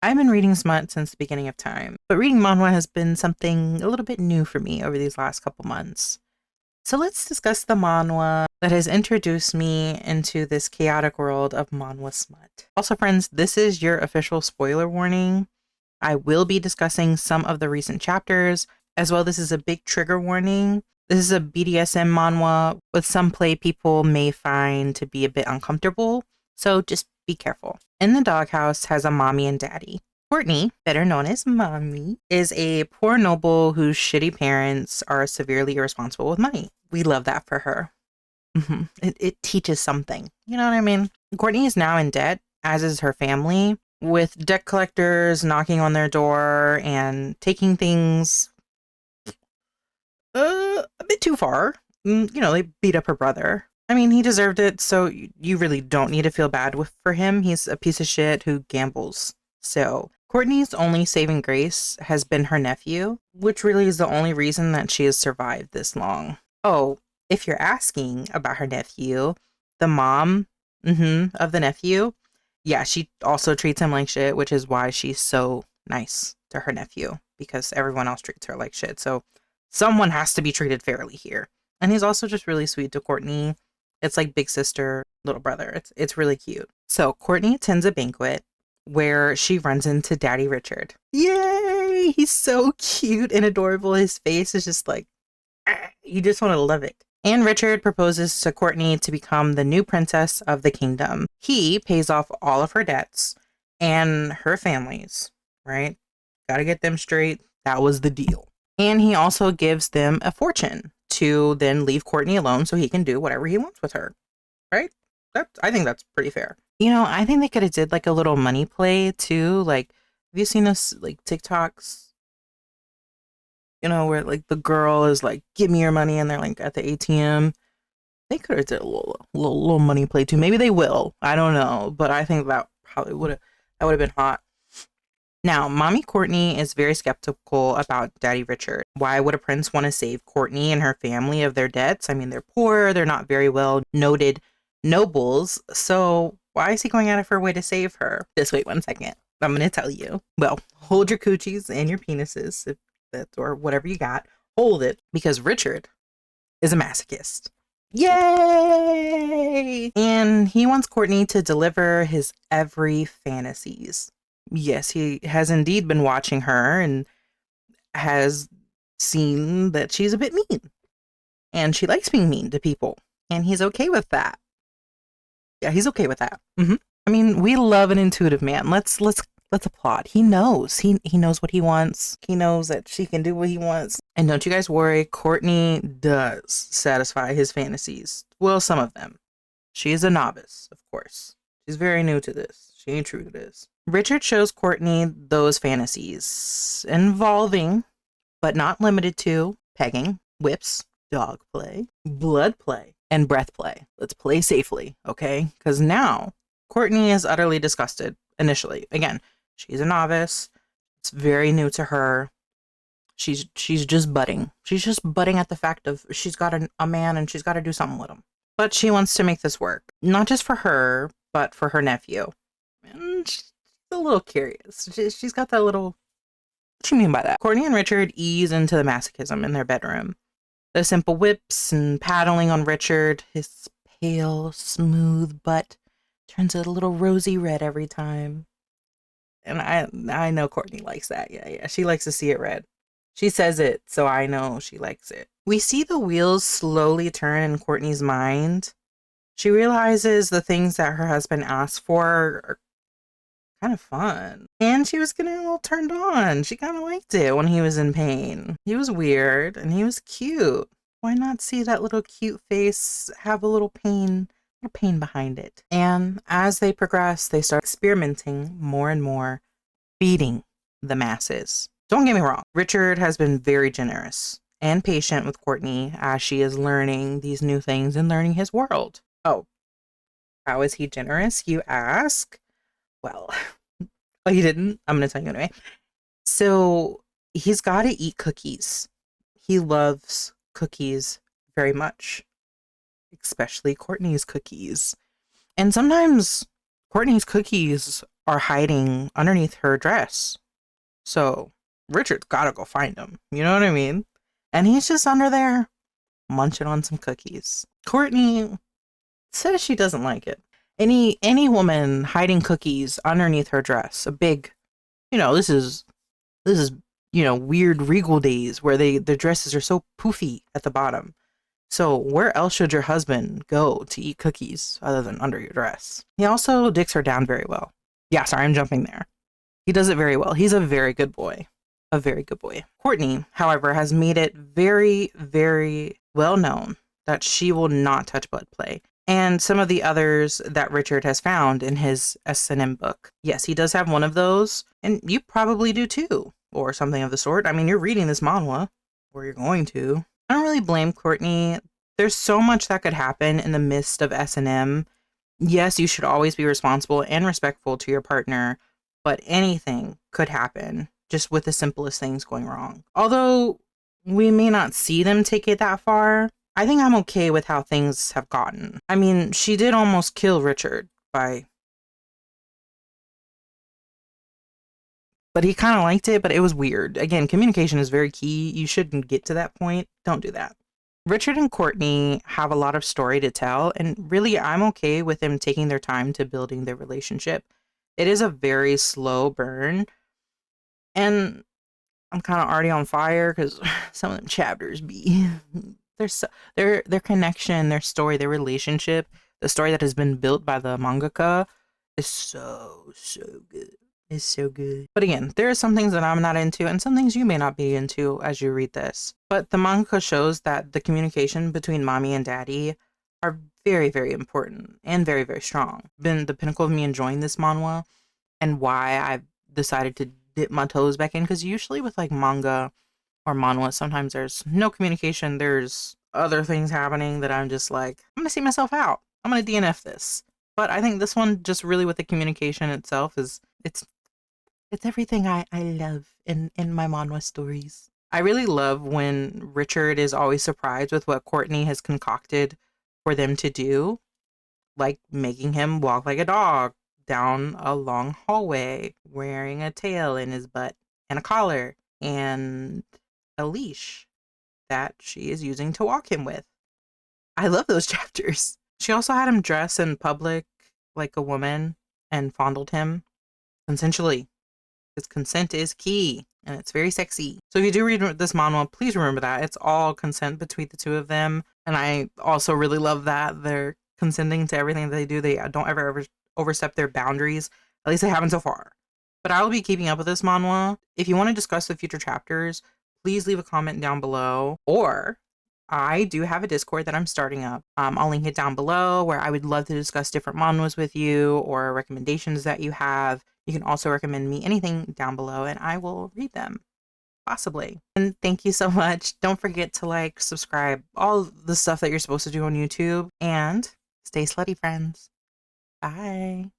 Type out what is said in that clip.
I've been reading smut since the beginning of time, but reading manhwa has been something a little bit new for me over these last couple months. So let's discuss the manhwa that has introduced me into this chaotic world of manhwa smut. Also, friends, this is your official spoiler warning. I will be discussing some of the recent chapters, as well. This is a big trigger warning. This is a BDSM manhwa with some play people may find to be a bit uncomfortable, so just be careful. In the doghouse has a mommy and daddy. Courtney, better known as Mommy, is a poor noble whose shitty parents are severely irresponsible with money. We love that for her. It teaches something. You know what I mean? Courtney is now in debt, as is her family, with debt collectors knocking on their door and taking things a bit too far. They beat up her brother. I mean, he deserved it, so you really don't need to feel bad for him. He's a piece of shit who gambles. So, Courtney's only saving grace has been her nephew, which really is the only reason that she has survived this long. Oh, if you're asking about her nephew, the mom of the nephew, yeah, she also treats him like shit, which is why she's so nice to her nephew, because everyone else treats her like shit. So, someone has to be treated fairly here. And he's also just really sweet to Courtney. It's like big sister, little brother. It's really cute. So Courtney attends a banquet where she runs into Daddy Richard. Yay! He's so cute and adorable. His face is just like, you just want to love it. And Richard proposes to Courtney to become the new princess of the kingdom. He pays off all of her debts and her family's, right? Gotta get them straight. That was the deal. And he also gives them a fortune to then leave Courtney alone so he can do whatever he wants with her. Right? I think that's pretty fair. I think they could have did like a little money play too. Like, have you seen this like TikToks? Where like the girl is like, give me your money, and they're like at the ATM. They could have did a little money play too. Maybe they will. I don't know. But I think that probably would have been hot. Now, Mommy Courtney is very skeptical about Daddy Richard. Why would a prince want to save Courtney and her family of their debts? I mean, they're poor, they're not very well noted nobles, so why is he going out of her way to save her? Just wait 1 second. I'm going to tell you. Well, hold your coochies and your penises, if that's, or whatever you got. Hold it, because Richard is a masochist. Yay! And he wants Courtney to deliver his every fantasies. Yes, he has indeed been watching her and has seen that she's a bit mean. And she likes being mean to people. And he's okay with that. Yeah, he's okay with that. I mean, we love an intuitive man. Let's applaud. He knows. He knows what he wants. He knows that she can do what he wants. And don't you guys worry, Courtney does satisfy his fantasies. Well, some of them. She is a novice, of course. She's very new to this. She ain't true to this. Richard shows Courtney those fantasies involving, but not limited to, pegging, whips, dog play, blood play, and breath play. Let's play safely, okay? Because now, Courtney is utterly disgusted initially. Again, she's a novice. It's very new to her. She's just budding. She's just budding at the fact of she's got a man and she's got to do something with him. But she wants to make this work. Not just for her, but for her nephew. And she's a little curious. She's got that little... What do you mean by that? Courtney and Richard ease into the masochism in their bedroom. The simple whips and paddling on Richard. His pale, smooth butt turns a little rosy red every time. And I know Courtney likes that. Yeah. She likes to see it red. She says it, so I know she likes it. We see the wheels slowly turn in Courtney's mind. She realizes the things that her husband asked for are kind of fun. And she was getting a little turned on. She kind of liked it when he was in pain. He was weird and he was cute. Why not see that little cute face have a little pain behind it? And as they progress, they start experimenting more and more, feeding the masses. Don't get me wrong, Richard has been very generous and patient with Courtney as she is learning these new things and learning his world. Oh, how is he generous, you ask? Well, he didn't. I'm going to tell you anyway. So he's got to eat cookies. He loves cookies very much, especially Courtney's cookies. And sometimes Courtney's cookies are hiding underneath her dress. So Richard's gotta go find them. You know what I mean? And he's just under there munching on some cookies. Courtney says she doesn't like it. Any woman hiding cookies underneath her dress, a big, this is weird regal days where the dresses are so poofy at the bottom. So where else should your husband go to eat cookies other than under your dress? He also dicks her down very well. Yeah, sorry, I'm jumping there. He does it very well. He's a very good boy. A very good boy. Courtney, however, has made it very, very well known that she will not touch blood play. And some of the others that Richard has found in his S&M book. Yes, he does have one of those, and you probably do too, or something of the sort. I mean, you're reading this manhwa, or you're going to. I don't really blame Courtney. There's so much that could happen in the midst of S&M. Yes, you should always be responsible and respectful to your partner, but anything could happen just with the simplest things going wrong. Although we may not see them take it that far, I think I'm okay with how things have gotten. I mean, she did almost kill Richard but he kind of liked it, but it was weird. Again, communication is very key. You shouldn't get to that point. Don't do that. Richard and Courtney have a lot of story to tell, and really, I'm okay with them taking their time to building their relationship. It is a very slow burn, and I'm kind of already on fire because some of them chapters be their connection, their story, their relationship, the story that has been built by the mangaka is so good. It's so good. But again, there are some things that I'm not into and some things you may not be into as you read this. But the manga shows that the communication between mommy and daddy are very, very important and very, very strong. Been the pinnacle of me enjoying this manhwa and why I've decided to dip my toes back in, because usually with like manga or manhwa, sometimes there's no communication. There's other things happening that I'm just like, I'm going to see myself out. I'm going to DNF this. But I think this one, just really with the communication itself, it's everything I love in my manhwa stories. I really love when Richard is always surprised with what Courtney has concocted for them to do, like making him walk like a dog down a long hallway, wearing a tail in his butt and a collar and a leash that she is using to walk him with. I love those chapters. She also had him dress in public like a woman and fondled him consensually, because consent is key and it's very sexy. So if you do read this manhwa, please remember that it's all consent between the two of them. And I also really love that they're consenting to everything that they do. They don't ever overstep their boundaries. At least they haven't so far. But I will be keeping up with this manhwa. If you want to discuss the future chapters, please leave a comment down below. Or I do have a Discord that I'm starting up. I'll link it down below, where I would love to discuss different manhwas with you or recommendations that you have. You can also recommend me anything down below and I will read them, possibly. And thank you so much. Don't forget to like, subscribe, all the stuff that you're supposed to do on YouTube, and stay slutty, friends. Bye.